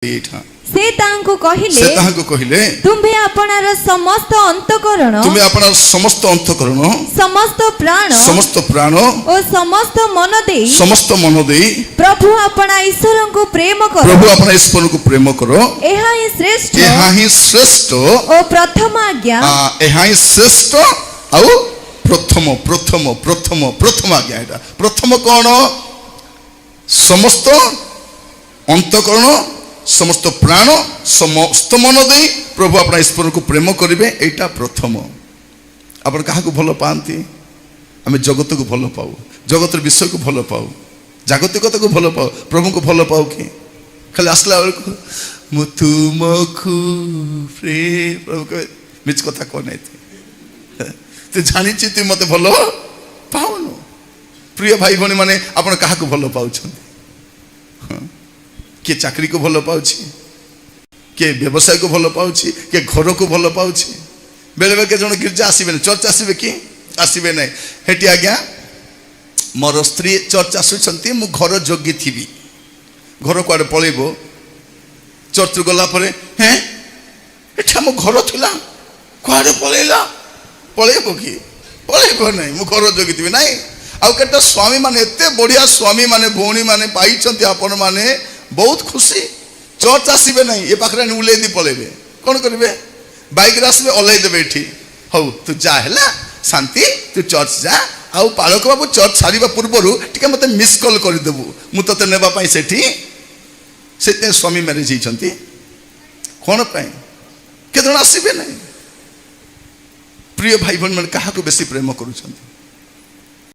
से तांको कहिले तुम्हे अपनार समस्त अंतकरण समस्त प्राण और समस्त मन दे प्रभु अपना ईश्वर को प्रेम करो एहा ही श्रेष्ठ और प्रथम आज्ञा प्रथम आज्ञा प्रथम कौन समस्त अंतकरण समस्त प्राण समस्त मन दे प्रभु अपना ईश्वर को प्रेम करेंगे एटा प्रथम अपन क्या भल पाती आम जगत को भल पाऊ जगत विषय को भल पाऊ जागतिकता को भल पाऊ प्रभु को भल पाऊ कि खाली आसला बेलू मु तुमको प्रभु कहे मिछ कथा कह तू जानी तु मत भल पाऊन प्रिय भाई भनी माने आपण क्या भल पाँच किए चाकरी को भल पाउछि किए व्यवसाय को भल पाउछि किए घर को भल पाउछि बेले बेले जन गिरजा आसबे चर्च आसबे कि आसबे ना हेटी आज्ञा मोर स्त्री चर्च आसुछंती मु घर जोगी थी घर कुआडे पळेबो चर्च गला परे हैं एठा मो घर थिला कुआडे पळेला पळेबो कि पळेबो नै मु घर जोगी थी नै आउ केटा स्वामी माने एते बढ़िया स्वामी माने भौणी माने पाइछंती आपण माने बहुत खुशी चर्च आसबे ना ये पाखे उल्ले दी पलैबे कौन करेंगे बैक आसबे ओल्लै देवे ये हौ तू जा है शांति तू चर्च जा आउ पालक बाबू चर्च छाड़ा पूर्वर टे मत मिस कल करदेबू मु ते नापी से स्वामी मैरेज होती कौन के जन आसबे ना प्रिय भाई भाई मैंने क्या बेसी प्रेम करुँच